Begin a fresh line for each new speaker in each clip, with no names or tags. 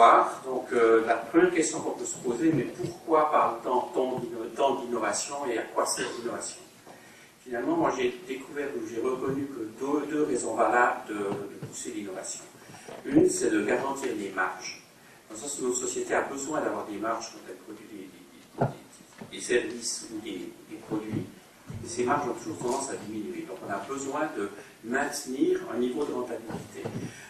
Bonsoir. Donc la première question qu'on peut se poser, mais pourquoi parle-t-on tant d'innovation et à quoi sert l'innovation? Finalement, moi j'ai découvert ou j'ai reconnu que deux raisons valables de pousser l'innovation. Une, c'est de garantir des marges. Dans le sens où notre société a besoin d'avoir des marges quand elle produit des services ou des produits. Et ces marges ont toujours tendance à diminuer. Donc on a besoin de maintenir un niveau de rentabilité.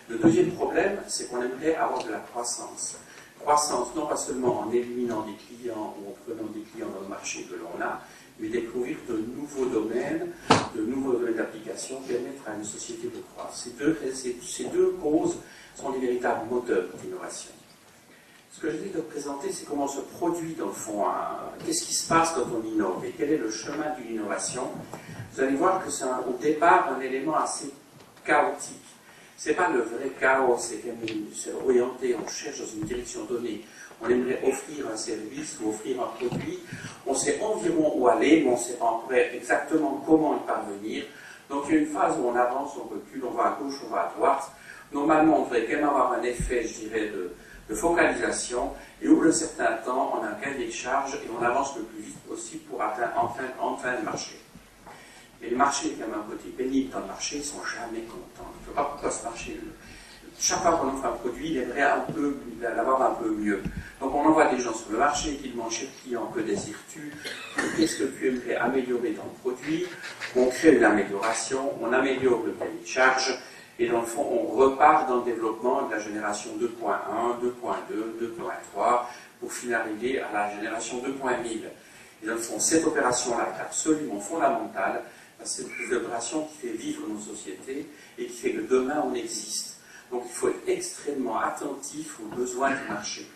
Le deuxième problème, c'est qu'on aimerait avoir de la croissance. Croissance, non pas seulement en éliminant des clients ou en prenant des clients dans le marché que l'on a, mais découvrir de nouveaux domaines d'application qui permettent à une société de croître. Ces deux causes sont les véritables moteurs d'innovation. Ce que j'essaie de présenter, c'est comment on se produit dans le fond, qu'est-ce qui se passe quand on innove et quel est le chemin d'une innovation. Vous allez voir que c'est au départ un élément assez chaotique. Ce n'est pas le vrai chaos, c'est orienté, on cherche dans une direction donnée. On aimerait offrir un service ou offrir un produit. On sait environ où aller, mais on ne sait pas encore exactement comment y parvenir. Donc il y a une phase où on avance, on recule, on va à gauche, on va à droite. Normalement, on devrait quand même avoir un effet, je dirais, de focalisation, et au bout d'un certain temps, on a un cahier de charge et on avance le plus vite possible pour atteindre enfin le marché. Mais le marché, il y a quand même un côté pénible dans le marché, ils ne sont jamais contents. Il ne faut pas pourquoi ce marché. Chaque fois qu'on offre un produit, il aimerait l'avoir un peu mieux. Donc on envoie des gens sur le marché qui demandent chez le client que désires-tu, qu'est-ce que tu aimerais améliorer dans le produit, on crée une amélioration, on améliore le cahier de charge, et dans le fond, on repart dans le développement de la génération 2.1, 2.2, 2.3, pour finaliser à la génération 2.1000. Et dans le fond, cette opération-là est absolument fondamentale, parce que c'est une opération qui fait vivre nos sociétés et qui fait que demain, on existe. Donc il faut être extrêmement attentif aux besoins du marché.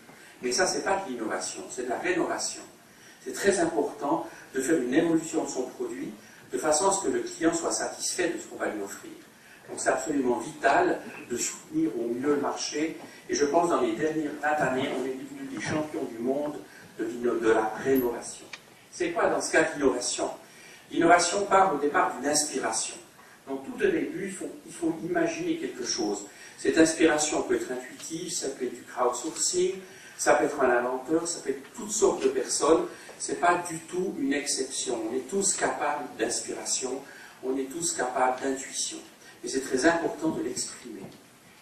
Mais ça, ce n'est pas de l'innovation, c'est de la rénovation. C'est très important de faire une évolution de son produit, de façon à ce que le client soit satisfait de ce qu'on va lui offrir. Donc c'est absolument vital de soutenir au mieux le marché. Et je pense que dans les dernières 20 années, on est devenus des champions du monde de la rénovation. C'est quoi dans ce cas l'innovation? L'innovation part au départ d'une inspiration. Donc tout au début, il faut imaginer quelque chose. Cette inspiration peut être intuitive, ça peut être du crowdsourcing, ça peut être un inventeur, ça peut être toutes sortes de personnes. Ce n'est pas du tout une exception. On est tous capables d'inspiration, on est tous capables d'intuition. Et c'est très important de l'exprimer.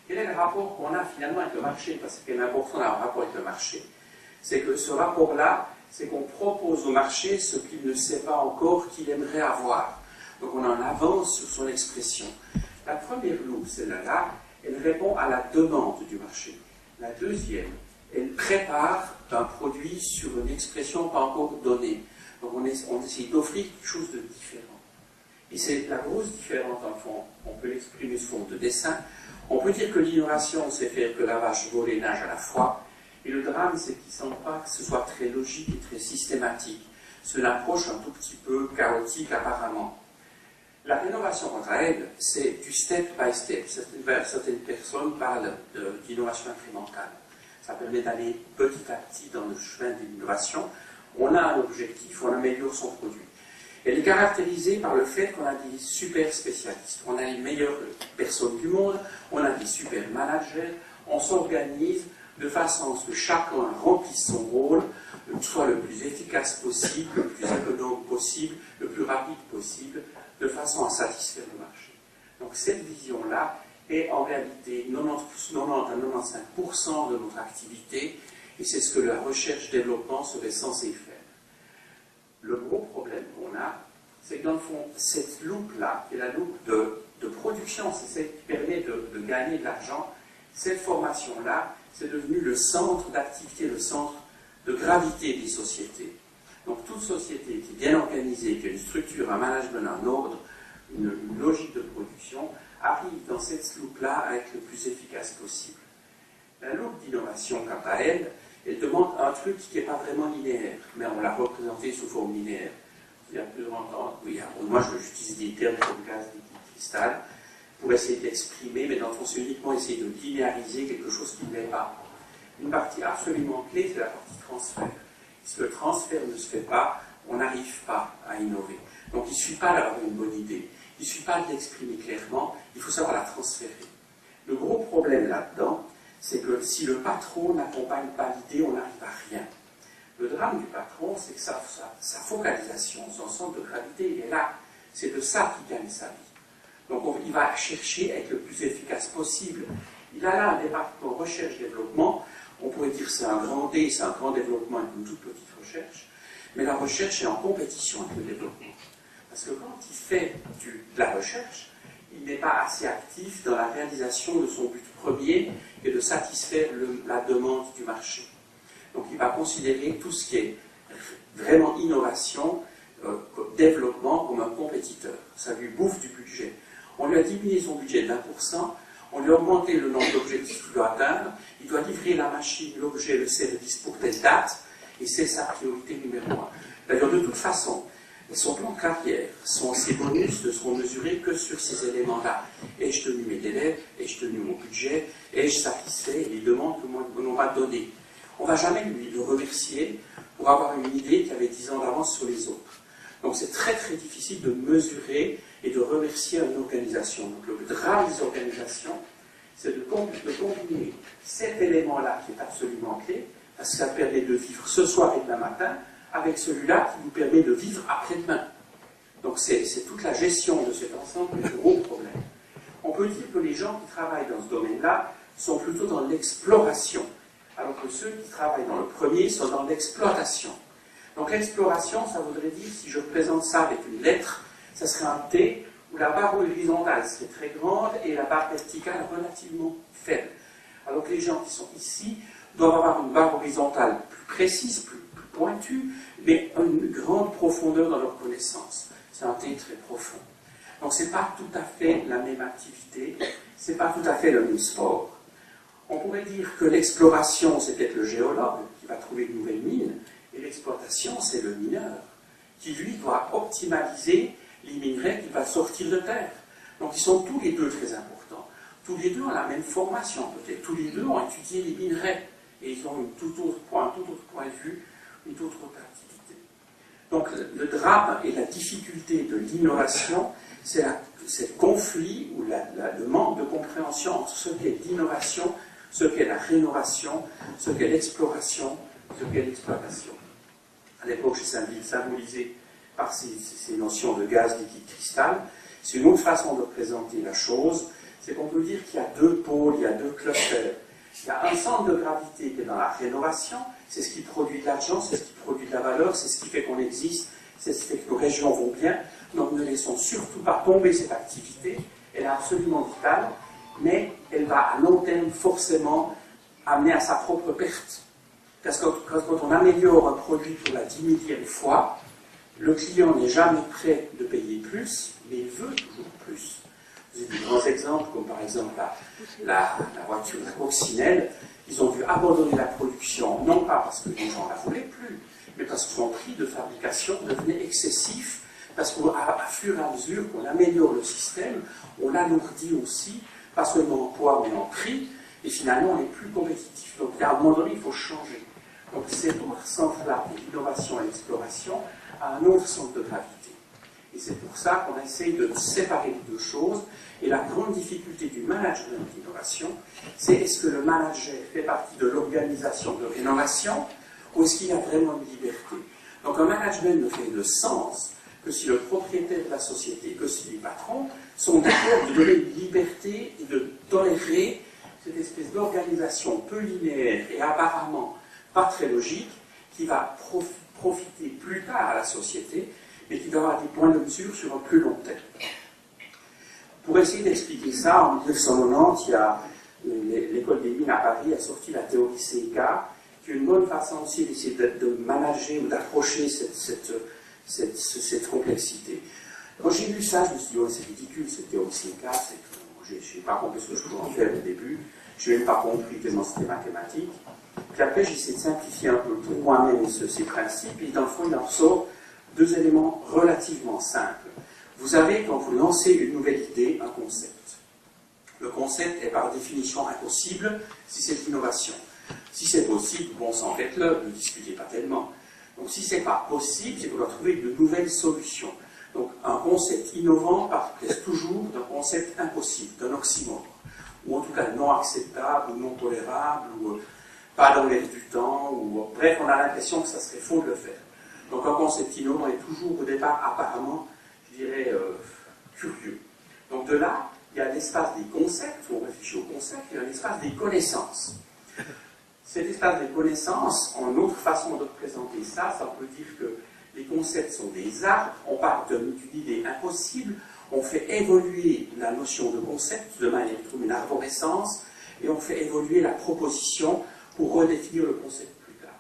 Quel est le rapport qu'on a finalement avec le marché? Parce qu'il est important d'avoir un rapport avec le marché. C'est que ce rapport-là, c'est qu'on propose au marché ce qu'il ne sait pas encore qu'il aimerait avoir. Donc on en avance sur son expression. La première loupe, celle-là, elle répond à la demande du marché. La deuxième, elle prépare un produit sur une expression pas encore donnée. Donc on essaie d'offrir quelque chose de différent. Et c'est la grosse différence, dans le fond, on peut l'exprimer sous forme de dessin. On peut dire que l'innovation, c'est faire que la vache vole et nage à la fois. Et le drame, c'est qu'il ne semble pas que ce soit très logique et très systématique. C'est une approche un tout petit peu chaotique apparemment. La rénovation, quant à elle, c'est du step by step. Certaines personnes parlent d'innovation incrémentale. Ça permet d'aller petit à petit dans le chemin de l'innovation. On a un objectif, on améliore son produit. Elle est caractérisée par le fait qu'on a des super spécialistes. On a les meilleures personnes du monde, on a des super managers, on s'organise de façon à ce que chacun remplisse son rôle, soit le plus efficace possible, le plus économe possible, le plus rapide possible, de façon à satisfaire le marché. Donc cette vision-là est en réalité 90 à 95% de notre activité, et c'est ce que la recherche-développement serait censée faire. Le gros problème qu'on a, c'est que dans le fond, cette loupe-là, qui est la loupe de production, c'est celle qui permet de gagner de l'argent, cette formation-là, c'est devenu le centre d'activité, le centre de gravité des sociétés. Donc toute société qui est bien organisée, qui a une structure, un management, un ordre, une logique de production, arrive dans cette loupe-là à être le plus efficace possible. La loupe d'innovation, quant à elle, elle demande un truc qui n'est pas vraiment linéaire, mais on l'a représenté sous forme linéaire. Il y a plus longtemps, moi j'utilise des termes comme gaz, liquide, cristal, pour essayer d'exprimer, mais dans le fond c'est uniquement essayer de linéariser quelque chose qui ne l'est pas. Une partie absolument clé, c'est la partie transfert. Si le transfert ne se fait pas, on n'arrive pas à innover. Donc il ne suffit pas d'avoir une bonne idée, il ne suffit pas de l'exprimer clairement, il faut savoir la transférer. Le gros problème là-dedans, c'est que si le patron n'accompagne pas l'idée, on n'arrive à rien. Le drame du patron, c'est que sa focalisation, son centre de gravité, il est là. C'est de ça qu'il gagne sa vie. Donc il va chercher à être le plus efficace possible. Il a là un département recherche-développement. On pourrait dire que c'est un grand D, c'est un grand développement avec une toute petite recherche. Mais la recherche est en compétition avec le développement. Parce que quand il fait de la recherche, il n'est pas assez actif dans la réalisation de son but premier et de satisfaire la demande du marché. Donc il va considérer tout ce qui est vraiment innovation, développement comme un compétiteur. Ça lui bouffe du budget. On lui a diminué son budget d'1%, on lui a augmenté le nombre d'objectifs qu'il doit atteindre, il doit livrer la machine, l'objet, le service pour telle date, et c'est sa priorité numéro 1. D'ailleurs, de toute façon, son plan de carrière, ses bonus ne seront mesurés que sur ces éléments-là. Ai-je tenu mes délais, ai-je tenu mon budget, ai-je satisfait les demandes que l'on m'a données. On ne va jamais le remercier pour avoir une idée qui avait 10 ans d'avance sur les autres. Donc c'est très très difficile de mesurer et de remercier une organisation. Donc le drame des organisations, c'est de combiner cet élément-là qui est absolument clé, parce que ça permet de vivre ce soir et demain matin, avec celui-là qui nous permet de vivre après-demain. Donc c'est toute la gestion de cet ensemble qui est un gros problème. On peut dire que les gens qui travaillent dans ce domaine-là sont plutôt dans l'exploration, alors que ceux qui travaillent dans le premier sont dans l'exploitation. Donc l'exploration, ça voudrait dire, si je présente ça avec une lettre, ça serait un T, où la barre horizontale serait très grande et la barre verticale relativement faible. Alors que les gens qui sont ici doivent avoir une barre horizontale plus précise, plus pointue, mais une grande profondeur dans leur connaissance. C'est un T très profond. Donc ce n'est pas tout à fait la même activité, ce n'est pas tout à fait le même sport. On pourrait dire que l'exploration, c'est peut-être le géologue qui va trouver une nouvelle mine, et l'exploitation, c'est le mineur, qui lui doit optimaliser les minerais qu'il va sortir de terre. Donc ils sont tous les deux très importants. Tous les deux ont la même formation peut-être. Tous les deux ont étudié les minerais. Et ils ont un tout autre point de vue, une toute autre activité. Donc le drame et la difficulté de l'innovation, c'est le conflit ou le manque de compréhension entre ce qu'est l'innovation, ce qu'est la rénovation, ce qu'est l'exploration, ce qu'est l'exploitation. À l'époque, c'est symbolisé par ces notions de gaz, liquide, cristal. C'est une autre façon de présenter la chose. C'est qu'on peut dire qu'il y a deux pôles, il y a deux clusters. Il y a un centre de gravité qui est dans la rénovation, c'est ce qui produit de l'argent, c'est ce qui produit de la valeur, c'est ce qui fait qu'on existe, c'est ce qui fait que nos régions vont bien. Donc ne laissons surtout pas tomber cette activité, elle est absolument vitale, mais elle va à long terme forcément amener à sa propre perte. Parce que quand on améliore un produit pour la 10 millième fois, le client n'est jamais prêt de payer plus, mais il veut toujours plus. Vous avez des grands exemples, comme par exemple la voiture, la coccinelle. Ils ont dû abandonner la production, non pas parce que les gens ne la voulaient plus, mais parce que son prix de fabrication devenait excessif, parce qu'à fur et à mesure qu'on améliore le système, on l'alourdit aussi, pas seulement en poids, mais en prix, et finalement on est plus compétitif. Donc à un moment donné, il faut changer. Donc cet autre centre-là, l'innovation et l'exploration, a un autre centre de gravité. Et c'est pour ça qu'on essaye de séparer les deux choses. Et la grande difficulté du management d'innovation, c'est est-ce que le manager fait partie de l'organisation de rénovation ou est-ce qu'il y a vraiment une liberté? Donc un management ne fait de sens que si le propriétaire de la société, que si les patrons sont d'accord de donner une liberté et de tolérer cette espèce d'organisation peu linéaire et apparemment pas très logique qui va profiter plus tard à la société et qui doit avoir des points de mesure sur un plus long terme. Pour essayer d'expliquer ça, en 1990, il y a l'école des mines à Paris a sorti la théorie CK, qui est une bonne façon aussi d'essayer de manager ou d'approcher cette complexité. Quand j'ai lu ça, je me suis dit, oh, c'est ridicule cette théorie CK, je n'ai pas compris ce que je pouvais en faire au début, je n'ai même pas compris tellement c'était mathématique. Puis après, j'ai essayé de simplifier un peu pour moi-même ces principes, et dans le fond, il en ressort deux éléments relativement simples. Vous avez, quand vous lancez une nouvelle idée, un concept. Le concept est par définition impossible si c'est l'innovation. Si c'est possible, bon sang, faites-le, ne discutez pas tellement. Donc si ce n'est pas possible, c'est qu'on doit trouver de nouvelles solutions. Donc un concept innovant part toujours d'un concept impossible, d'un oxymore. ou en tout cas non acceptable, ou non tolérable, ou pas dans l'air du temps, ou bref, on a l'impression que ça serait faux de le faire. Donc un concept innovant est toujours au départ apparemment, je dirais, curieux. Donc de là, il y a l'espace des concepts, où on réfléchit aux concepts, il y a l'espace des connaissances. Cet espace des connaissances, en autre façon de représenter ça, ça peut dire que les concepts sont des arbres, on part d'une idée impossible, on fait évoluer la notion de concept de manière à trouver une arborescence, et on fait évoluer la proposition pour redéfinir le concept plus tard.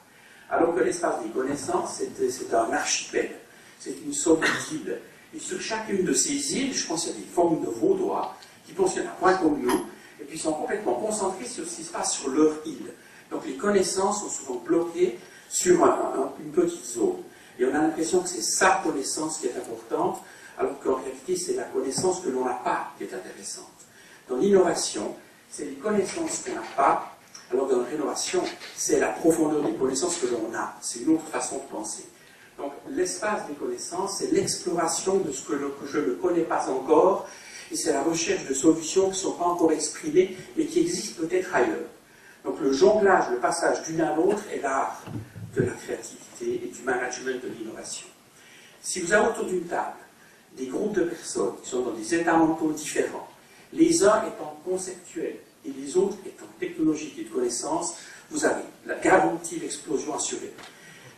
Alors que l'espace des connaissances, c'est un archipel, c'est une somme d'îles. Et sur chacune de ces îles, je pense qu'il y a des formes de vaudois qui fonctionnent à point comme nous, et puis sont complètement concentrés sur ce qui se passe sur leur île. Donc les connaissances sont souvent bloquées sur une petite zone. Et on a l'impression que c'est sa connaissance qui est importante, alors qu'en réalité, c'est la connaissance que l'on n'a pas qui est intéressante. Dans l'innovation, c'est les connaissances qu'on n'a pas, alors que dans la rénovation, c'est la profondeur des connaissances que l'on a. C'est une autre façon de penser. Donc l'espace des connaissances, c'est l'exploration de ce que je ne connais pas encore, et c'est la recherche de solutions qui ne sont pas encore exprimées, mais qui existent peut-être ailleurs. Donc le jonglage, le passage d'une à l'autre est l'art de la créativité et du management de l'innovation. Si vous avez autour d'une table des groupes de personnes qui sont dans des états mentaux différents, les uns étant conceptuels et les autres étant technologiques et de connaissances, vous avez la garantie d'explosion assurée.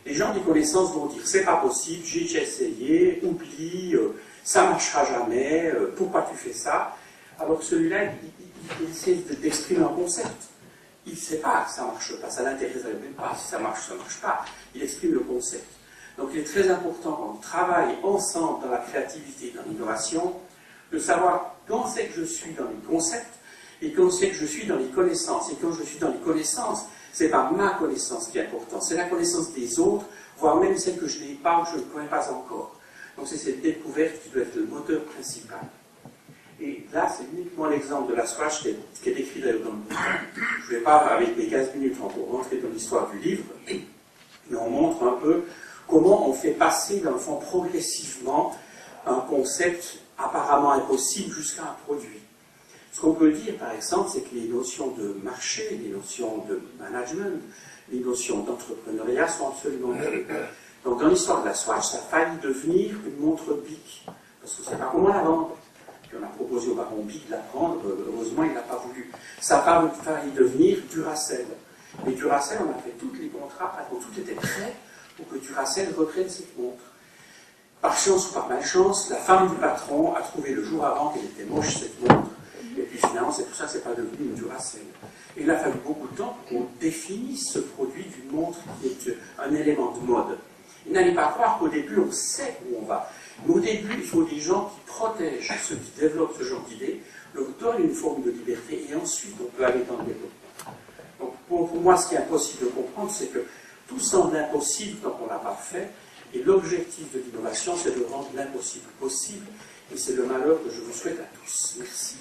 Les gens des connaissances vont dire c'est pas possible, j'ai déjà essayé, oublie, ça marchera jamais, pourquoi tu fais ça? Alors que celui-là, il essaie d'exprimer un concept. Il ne sait pas que ça ne marche pas, ça ne l'intéresse même pas. Si ça ne marche pas. Il exprime le concept. Donc il est très important quand on travaille ensemble dans la créativité, dans l'innovation, de savoir quand c'est que je suis dans les concepts et quand c'est que je suis dans les connaissances. Et quand je suis dans les connaissances, ce n'est pas ma connaissance qui est importante, c'est la connaissance des autres, voire même celle que je n'ai pas ou que je ne connais pas encore. Donc c'est cette découverte qui doit être le moteur principal. Et là, c'est uniquement l'exemple de la Swatch qui est décrit d'ailleurs dans le bouquin. Je ne vais pas, avec mes 15 minutes, pour rentrer dans l'histoire du livre, mais on montre un peu comment on fait passer, dans le fond, progressivement un concept apparemment impossible jusqu'à un produit. Ce qu'on peut dire, par exemple, c'est que les notions de marché, les notions de management, les notions d'entrepreneuriat sont absolument clés. Donc, dans l'histoire de la Swatch, ça a failli devenir une montre Bic, parce qu'on ne sait pas comment la vendre. Puis on a proposé au baron Bic de la prendre, heureusement il n'a pas voulu. Ça a failli devenir Duracell. Mais Duracell, on a fait tous les contrats, tout était prêt pour que Duracell reprenne cette montre. Par chance ou par malchance, la femme du patron a trouvé le jour avant qu'elle était moche cette montre. Et puis finalement, c'est pour ça que ce n'est pas devenu une Duracell. Et il a fallu beaucoup de temps pour qu'on définisse ce produit d'une montre qui est un élément de mode. Et n'allez pas croire qu'au début, on sait où on va. Mais au début, il faut des gens qui protègent ceux qui développent ce genre d'idées, leur donnent une forme de liberté, et ensuite on peut aller dans le développement. Donc pour moi, ce qui est impossible de comprendre, c'est que tout semble impossible tant qu'on ne l'a pas fait, et l'objectif de l'innovation, c'est de rendre l'impossible possible, et c'est le malheur que je vous souhaite à tous. Merci.